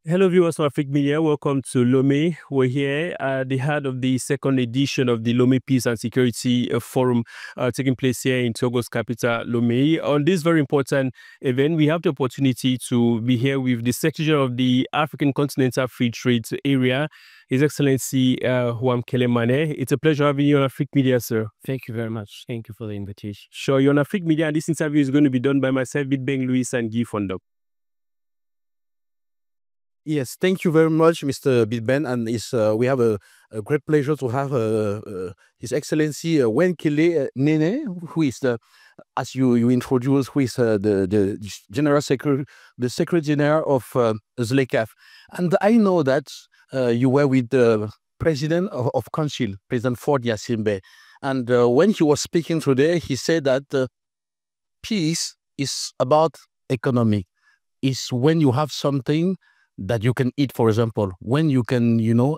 Hello, viewers of Afrique Media. Welcome to Lome. We're here at the heart of the second edition of the Lome Peace and Security Forum taking place here in Togo's capital, Lome. On this very important event, we have the opportunity to be here with the Secretary of the African Continental Free Trade Area, His Excellency Juan Kelemane. It's a pleasure having you on Afrique Media, sir. Thank you very much. Thank you for the invitation. Sure, you're on Afrique Media, and this interview is going to be done by myself, Bidbeng Louis, and Guy Fondop. Yes, thank you very much, Mr. Bidben, and we have a great pleasure to have His Excellency Wenkele Nene, who is as you introduced, who is the General Secretary, the Secretary General of ZLECAf. And I know that you were with the President of Council, President Ford Yasimbe, and when he was speaking today, he said that peace is about economy. It's when you have something that you can eat, for example, when you can, you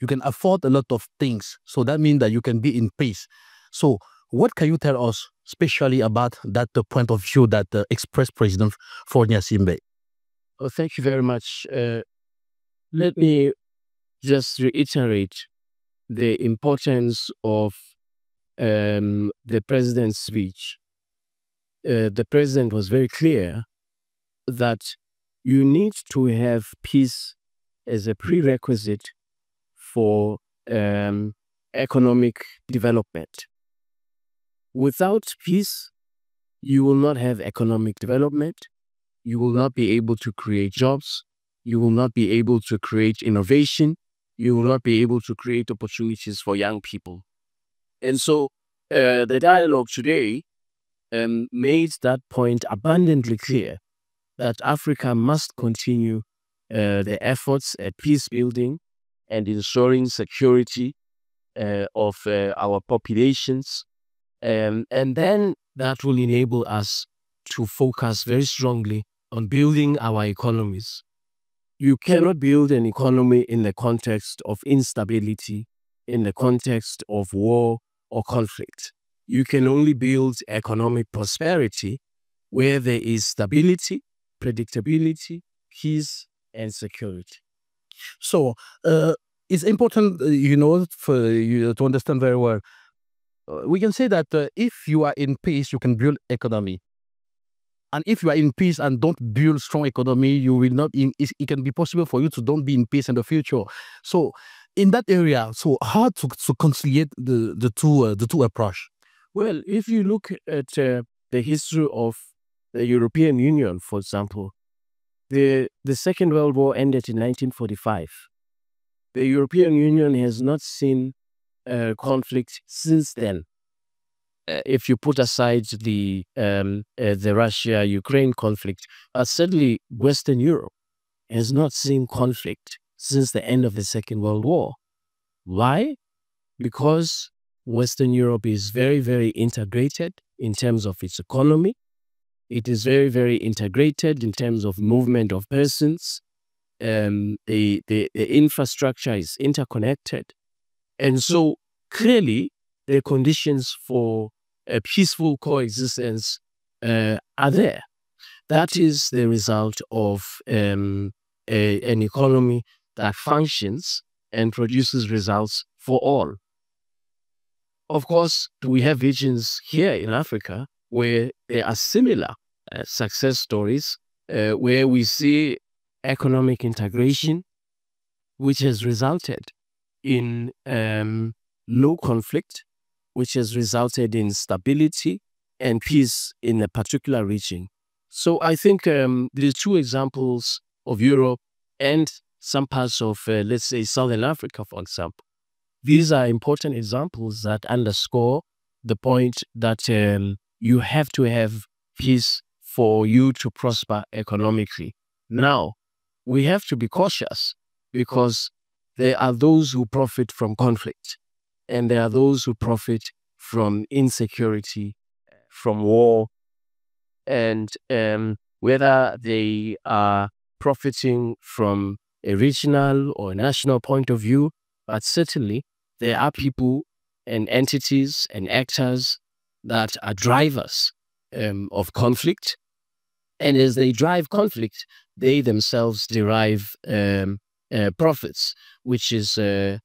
can afford a lot of things. So that means that you can be in peace. So what can you tell us, especially about that point of view that expressed President Ford Yasimbe? Oh, thank you very much. Let me just reiterate the importance of the president's speech. The president was very clear that you need to have peace as a prerequisite for economic development. Without peace, you will not have economic development. You will not be able to create jobs. You will not be able to create innovation. You will not be able to create opportunities for young people. And so the dialogue today made that point abundantly clear, that Africa must continue the efforts at peace building and ensuring security of our populations. And then that will enable us to focus very strongly on building our economies. You cannot build an economy in the context of instability, in the context of war or conflict. You can only build economic prosperity where there is stability, predictability, peace, and security. So it's important, for you to understand very well. We can say that if you are in peace, you can build economy. And if you are in peace and don't build strong economy, you will not. It can be possible for you to don't be in peace in the future. So in that area, so how to conciliate the two approach? Well, if you look at the history of the European Union, for example, the Second World War ended in 1945. The European Union has not seen conflict since then. If you put aside the Russia-Ukraine conflict, certainly Western Europe has not seen conflict since the end of the Second World War. Why? Because Western Europe is very, very integrated in terms of its economy. It is very, very integrated in terms of movement of persons. The infrastructure is interconnected. And so clearly the conditions for a peaceful coexistence are there. That is the result of an economy that functions and produces results for all. Of course, we have regions here in Africa where there are similar success stories where we see economic integration, which has resulted in low conflict, which has resulted in stability and peace in a particular region. So I think the two examples of Europe and some parts of, let's say, Southern Africa, for example, these are important examples that underscore the point that you have to have peace for you to prosper economically. Now, we have to be cautious because there are those who profit from conflict and there are those who profit from insecurity, from war, and whether they are profiting from a regional or national point of view, but certainly there are people and entities and actors that are drivers of conflict. And as they drive conflict, they themselves derive profits, which is the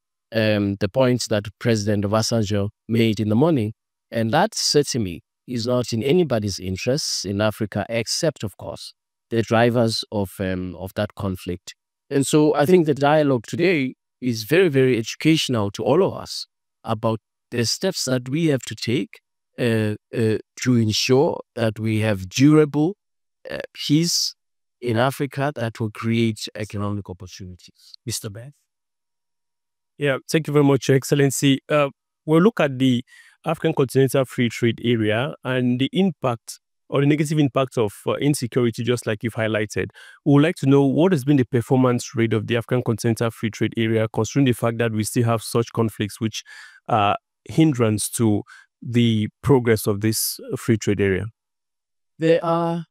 point that President Obasanjo made in the morning. And that certainly is not in anybody's interests in Africa, except, of course, the drivers of that conflict. And so I think the dialogue today is very, very educational to all of us about the steps that we have to take to ensure that we have durable peace in Africa that will create economic opportunities. Mr. Beth? Yeah, thank you very much, Your Excellency. We'll look at the African Continental Free Trade Area and the impact or the negative impact of insecurity, just like you've highlighted. We would like to know what has been the performance rate of the African Continental Free Trade Area, considering the fact that we still have such conflicts which are hindrance to the progress of this free trade area. There are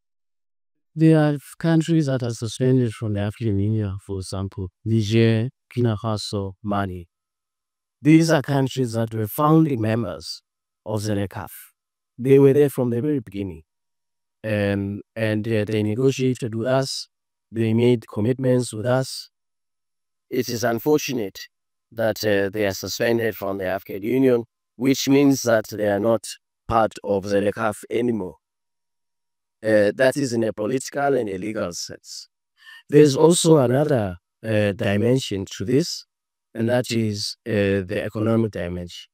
countries that are suspended from the African Union, for example, Niger, Burkina Faso, Mali. These are countries that were founding members of the CAF. They were there from the very beginning. And they negotiated with us. They made commitments with us. It is unfortunate that they are suspended from the African Union, which means that they are not part of the CAF anymore. That is in a political and a legal sense. There's also another dimension to this, and that is the economic dimension.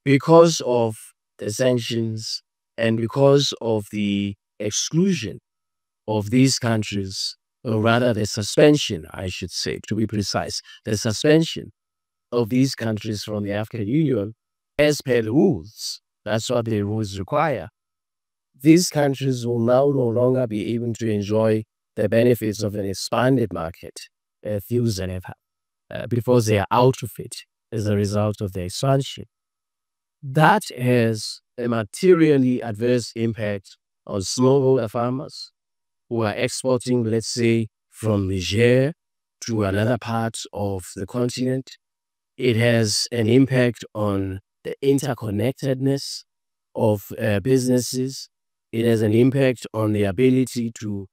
Because of the sanctions and because of the exclusion of these countries, or rather the suspension, I should say, to be precise, the suspension of these countries from the African Union as per the rules, that's what the rules require. These countries will now no longer be able to enjoy the benefits of an expanded market through Geneva because they are out of it as a result of the expansion. That has a materially adverse impact on smallholder farmers who are exporting, let's say, from Niger to another part of the continent. It has an impact on the interconnectedness of businesses. It has an impact on the ability to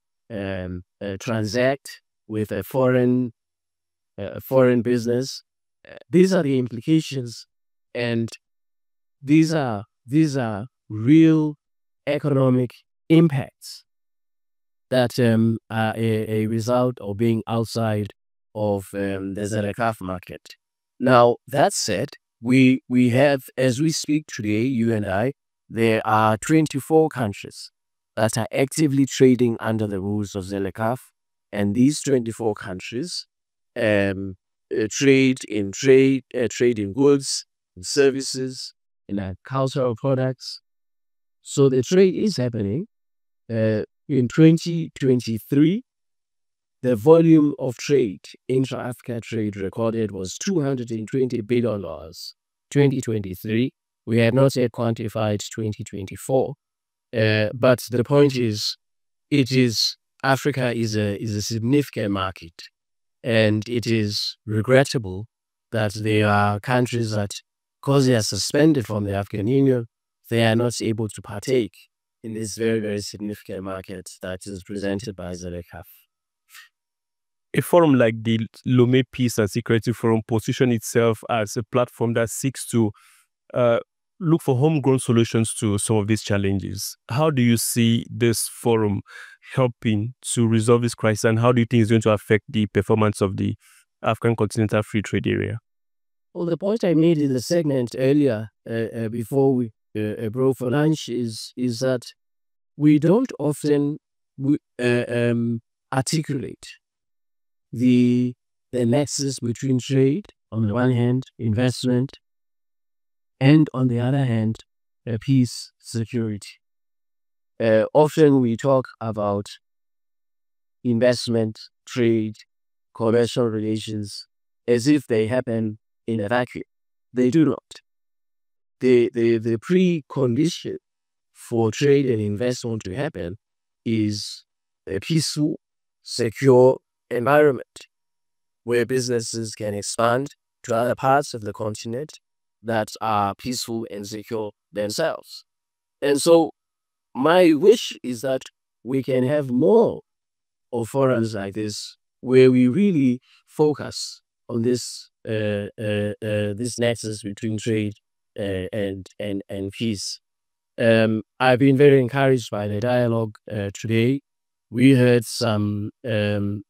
transact with a foreign business. These are the implications, and these are real economic impacts that are a result of being outside of the ZLECAF market. Now, that said, we have, as we speak today, you and I, there are 24 countries that are actively trading under the rules of ZLECAF, and these 24 countries trade in goods, in services, in agricultural products. So the trade is happening. In 2023, the volume of trade, intra-Africa trade recorded was $220 billion. 2023, we have not yet quantified 2024. But the point is, Africa is a significant market, and it is regrettable that there are countries that, because they are suspended from the African Union, they are not able to partake in this very, very significant market that is presented by ZLECAF. A forum like the Lome Peace and Security Forum positions itself as a platform that seeks to look for homegrown solutions to some of these challenges. How do you see this forum helping to resolve this crisis, and how do you think it's going to affect the performance of the African Continental Free Trade Area? Well, the point I made in the segment earlier, before we broke for lunch, is that we don't often articulate the nexus between trade, on the one hand, investment, and on the other hand, peace, security. Often we talk about investment, trade, commercial relations as if they happen in a vacuum. They do not. The precondition for trade and investment to happen is a peaceful, secure environment where businesses can expand to other parts of the continent that are peaceful and secure themselves. And so my wish is that we can have more of forums like this, where we really focus on this this nexus between trade and peace. I've been very encouraged by the dialogue today. We heard some from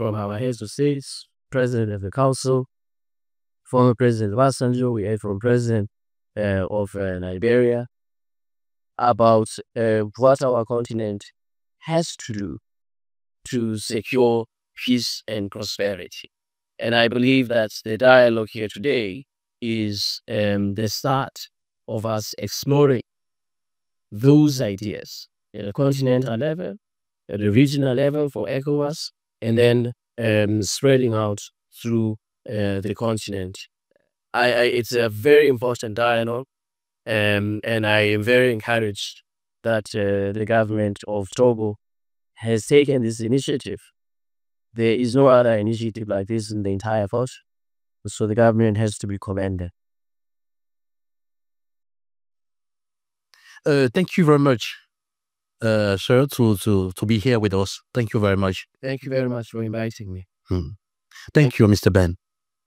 our heads of states, President of the Council, former President Obasanjo. We heard from President of Liberia about what our continent has to do to secure peace and prosperity. And I believe that the dialogue here today is the start of us exploring those ideas at the continental level, at the regional level for ECOWAS, and then spreading out through the continent. It's a very important dialogue, and I am very encouraged that the government of Togo has taken this initiative. There is no other initiative like this in the entire world, so the government has to be commended. Thank you very much, sir, to be here with us. Thank you very much. Thank you very much for inviting me. Thank you, Mr. Ben.